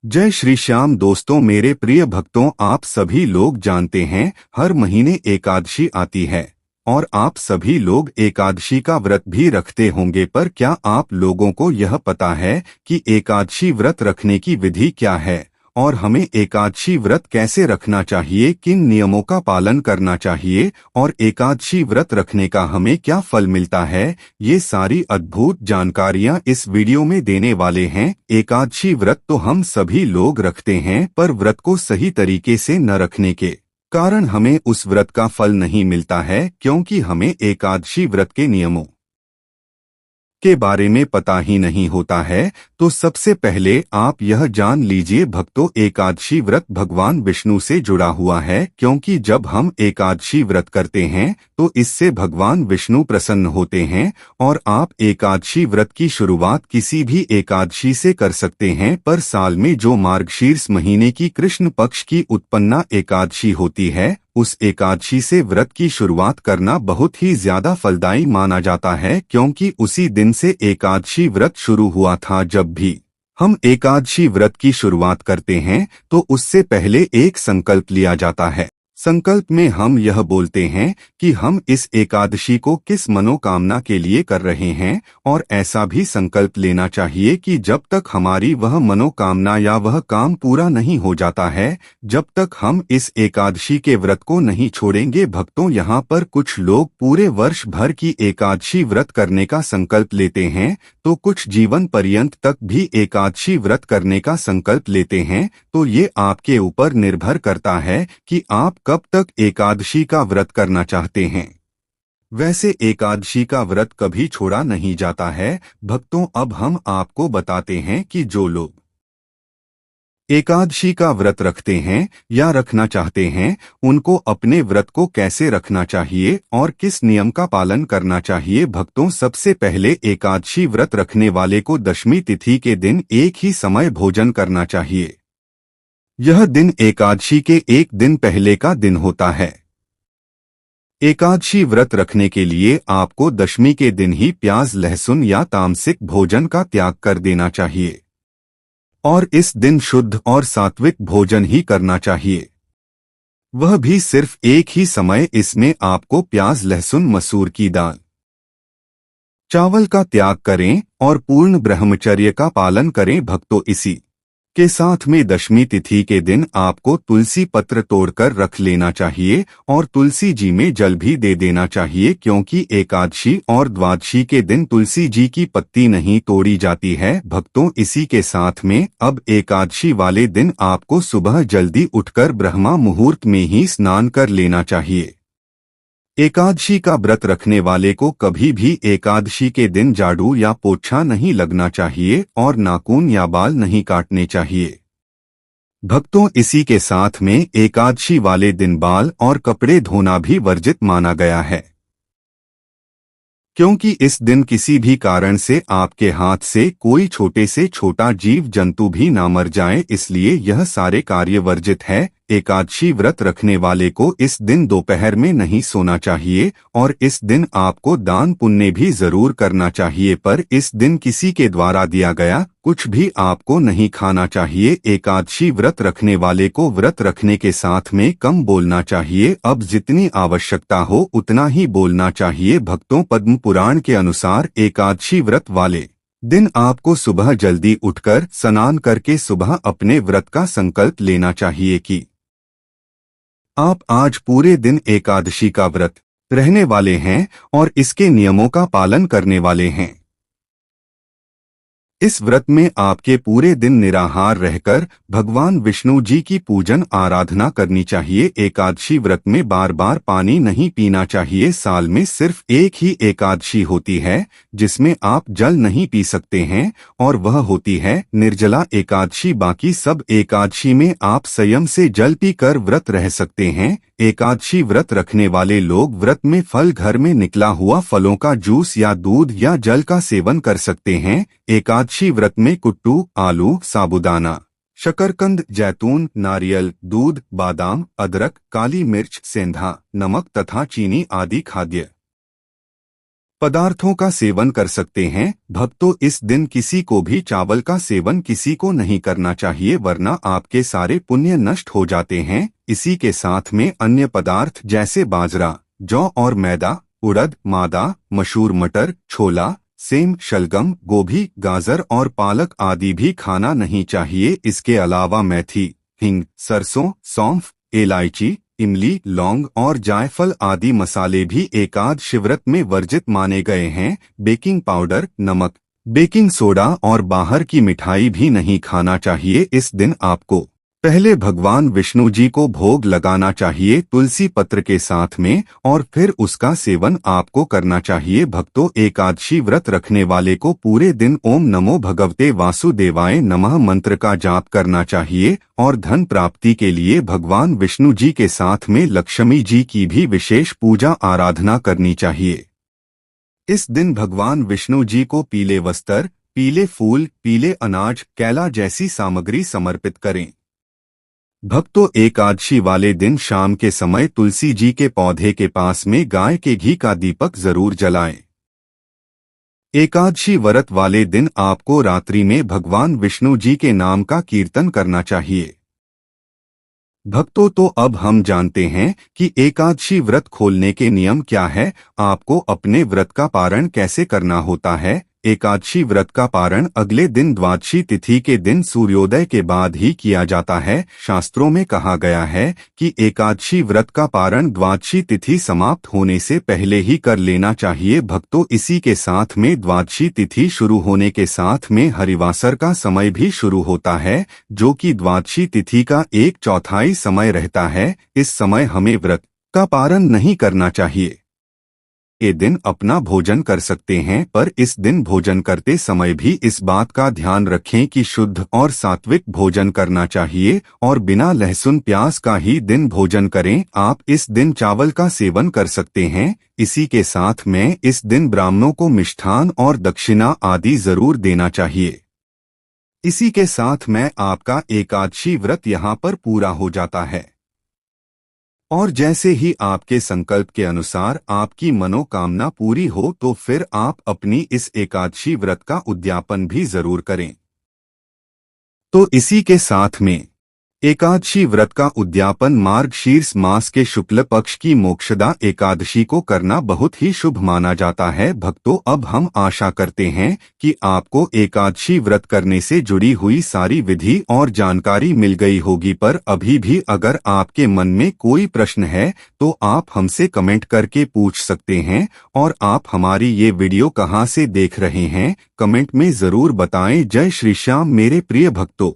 जय श्री श्याम दोस्तों, मेरे प्रिय भक्तों, आप सभी लोग जानते हैं हर महीने एकादशी आती है और आप सभी लोग एकादशी का व्रत भी रखते होंगे। पर क्या आप लोगों को यह पता है कि एकादशी व्रत रखने की विधि क्या है और हमें एकादशी व्रत कैसे रखना चाहिए, किन नियमों का पालन करना चाहिए और एकादशी व्रत रखने का हमें क्या फल मिलता है? ये सारी अद्भुत जानकारियां इस वीडियो में देने वाले हैं। एकादशी व्रत तो हम सभी लोग रखते हैं, पर व्रत को सही तरीके से न रखने के कारण हमें उस व्रत का फल नहीं मिलता है, क्योंकि हमें एकादशी व्रत के नियमों के बारे में पता ही नहीं होता है। तो सबसे पहले आप यह जान लीजिए भक्तों, एकादशी व्रत भगवान विष्णु से जुड़ा हुआ है, क्योंकि जब हम एकादशी व्रत करते हैं तो इससे भगवान विष्णु प्रसन्न होते हैं। और आप एकादशी व्रत की शुरुआत किसी भी एकादशी से कर सकते हैं, पर साल में जो मार्गशीर्ष महीने की कृष्ण पक्ष की उत्पन्ना एकादशी होती है, उस एकादशी से व्रत की शुरुआत करना बहुत ही ज्यादा फलदायी माना जाता है, क्योंकि उसी दिन से एकादशी व्रत शुरू हुआ था। जब भी हम एकादशी व्रत की शुरुआत करते हैं तो उससे पहले एक संकल्प लिया जाता है। संकल्प में हम यह बोलते हैं कि हम इस एकादशी को किस मनोकामना के लिए कर रहे हैं, और ऐसा भी संकल्प लेना चाहिए कि जब तक हमारी वह मनोकामना या वह काम पूरा नहीं हो जाता है, जब तक हम इस एकादशी के व्रत को नहीं छोड़ेंगे। भक्तों, यहाँ पर कुछ लोग पूरे वर्ष भर की एकादशी व्रत करने का संकल्प लेते हैं, तो कुछ जीवन पर्यंत तक भी एकादशी व्रत करने का संकल्प लेते हैं। तो ये आपके ऊपर निर्भर करता है कि आप कब तक एकादशी का व्रत करना चाहते हैं। वैसे एकादशी का व्रत कभी छोड़ा नहीं जाता है भक्तों। अब हम आपको बताते हैं कि जो लोग एकादशी का व्रत रखते हैं या रखना चाहते हैं, उनको अपने व्रत को कैसे रखना चाहिए और किस नियम का पालन करना चाहिए। भक्तों, सबसे पहले एकादशी व्रत रखने वाले को दशमी तिथि के दिन एक ही समय भोजन करना चाहिए। यह दिन एकादशी के एक दिन पहले का दिन होता है। एकादशी व्रत रखने के लिए आपको दशमी के दिन ही प्याज, लहसुन या तामसिक भोजन का त्याग कर देना चाहिए और इस दिन शुद्ध और सात्विक भोजन ही करना चाहिए, वह भी सिर्फ एक ही समय। इसमें आपको प्याज, लहसुन, मसूर की दाल, चावल का त्याग करें और पूर्ण ब्रह्मचर्य का पालन करें। भक्तों, इसी के साथ में दशमी तिथि के दिन आपको तुलसी पत्र तोड़कर रख लेना चाहिए और तुलसी जी में जल भी दे देना चाहिए, क्योंकि एकादशी और द्वादशी के दिन तुलसी जी की पत्ती नहीं तोड़ी जाती है। भक्तों, इसी के साथ में अब एकादशी वाले दिन आपको सुबह जल्दी उठकर ब्रह्मा मुहूर्त में ही स्नान कर लेना चाहिए। एकादशी का व्रत रखने वाले को कभी भी एकादशी के दिन झाड़ू या पोछा नहीं लगना चाहिए और नाखून या बाल नहीं काटने चाहिए। भक्तों, इसी के साथ में एकादशी वाले दिन बाल और कपड़े धोना भी वर्जित माना गया है, क्योंकि इस दिन किसी भी कारण से आपके हाथ से कोई छोटे से छोटा जीव जंतु भी ना मर जाए, इसलिए यह सारे कार्य वर्जित है। एकादशी व्रत रखने वाले को इस दिन दोपहर में नहीं सोना चाहिए और इस दिन आपको दान पुण्य भी जरूर करना चाहिए, पर इस दिन किसी के द्वारा दिया गया कुछ भी आपको नहीं खाना चाहिए। एकादशी व्रत रखने वाले को व्रत रखने के साथ में कम बोलना चाहिए। अब जितनी आवश्यकता हो उतना ही बोलना चाहिए। भक्तों, पद्म पुराण के अनुसार एकादशी व्रत वाले दिन आपको सुबह जल्दी उठकर स्नान करके सुबह अपने व्रत का संकल्प लेना चाहिए कि आप आज पूरे दिन एकादशी का व्रत रहने वाले हैं और इसके नियमों का पालन करने वाले हैं। इस व्रत में आपके पूरे दिन निराहार रहकर भगवान विष्णु जी की पूजन आराधना करनी चाहिए। एकादशी व्रत में बार बार पानी नहीं पीना चाहिए। साल में सिर्फ एक ही एकादशी होती है जिसमें आप जल नहीं पी सकते हैं, और वह होती है निर्जला एकादशी। बाकी सब एकादशी में आप संयम से जल पीकर व्रत रह सकते हैं। एकादशी व्रत रखने वाले लोग व्रत में फल, घर में निकला हुआ फलों का जूस या दूध या जल का सेवन कर सकते हैं। एकादशी व्रत में कुट्टू, आलू, साबूदाना, शकरकंद, जैतून, नारियल, दूध, बादाम, अदरक, काली मिर्च, सेंधा, नमक तथा चीनी आदि खाद्य पदार्थों का सेवन कर सकते हैं। भक्तों, इस दिन किसी को भी चावल का सेवन किसी को नहीं करना चाहिए, वरना आपके सारे पुण्य नष्ट हो जाते हैं। इसी के साथ में अन्य पदार्थ जैसे बाजरा, जौ और मैदा, उड़द, मादा, मसूर, मटर, छोला, सेम, शलगम, गोभी, गाजर और पालक आदि भी खाना नहीं चाहिए। इसके अलावा मेथी, हिंग, सरसों, सौंफ, इलायची, इमली, लौंग और जायफल आदि मसाले भी एकादशी व्रत में वर्जित माने गए हैं। बेकिंग पाउडर, नमक, बेकिंग सोडा और बाहर की मिठाई भी नहीं खाना चाहिए। इस दिन आपको पहले भगवान विष्णु जी को भोग लगाना चाहिए तुलसी पत्र के साथ में, और फिर उसका सेवन आपको करना चाहिए। भक्तों, एकादशी व्रत रखने वाले को पूरे दिन ओम नमो भगवते वासुदेवाय नमः मंत्र का जाप करना चाहिए, और धन प्राप्ति के लिए भगवान विष्णु जी के साथ में लक्ष्मी जी की भी विशेष पूजा आराधना करनी चाहिए। इस दिन भगवान विष्णु जी को पीले वस्त्र, पीले फूल, पीले अनाज, केला जैसी सामग्री समर्पित करें। भक्तों, एकादशी वाले दिन शाम के समय तुलसी जी के पौधे के पास में गाय के घी का दीपक जरूर जलाएं। एकादशी व्रत वाले दिन आपको रात्रि में भगवान विष्णु जी के नाम का कीर्तन करना चाहिए। भक्तों, तो अब हम जानते हैं कि एकादशी व्रत खोलने के नियम क्या है। आपको अपने व्रत का पारण कैसे करना होता है। एकादशी व्रत का पारण अगले दिन द्वादशी तिथि के दिन सूर्योदय के बाद ही किया जाता है। शास्त्रों में कहा गया है कि एकादशी व्रत का पारण द्वादशी तिथि समाप्त होने से पहले ही कर लेना चाहिए। भक्तों, इसी के साथ में द्वादशी तिथि शुरू होने के साथ में हरिवासर का समय भी शुरू होता है, जो कि द्वादशी तिथि का 1/4 समय रहता है। इस समय हमें व्रत का पारण नहीं करना चाहिए। ये दिन अपना भोजन कर सकते हैं, पर इस दिन भोजन करते समय भी इस बात का ध्यान रखें कि शुद्ध और सात्विक भोजन करना चाहिए, और बिना लहसुन प्याज का ही दिन भोजन करें। आप इस दिन चावल का सेवन कर सकते हैं। इसी के साथ में इस दिन ब्राह्मणों को मिष्ठान और दक्षिणा आदि जरूर देना चाहिए। इसी के साथ में आपका एकादशी व्रत यहाँ पर पूरा हो जाता है। और जैसे ही आपके संकल्प के अनुसार आपकी मनोकामना पूरी हो, तो फिर आप अपनी इस एकादशी व्रत का उद्यापन भी जरूर करें। तो इसी के साथ में एकादशी व्रत का उद्यापन मार्गशीर्ष मास के शुक्ल पक्ष की मोक्षदा एकादशी को करना बहुत ही शुभ माना जाता है। भक्तों, अब हम आशा करते हैं कि आपको एकादशी व्रत करने से जुड़ी हुई सारी विधि और जानकारी मिल गई होगी, पर अभी भी अगर आपके मन में कोई प्रश्न है तो आप हमसे कमेंट करके पूछ सकते हैं। और आप हमारी ये वीडियो कहाँ से देख रहे हैं, कमेंट में जरूर बताएं। जय श्री श्याम मेरे प्रिय भक्तों।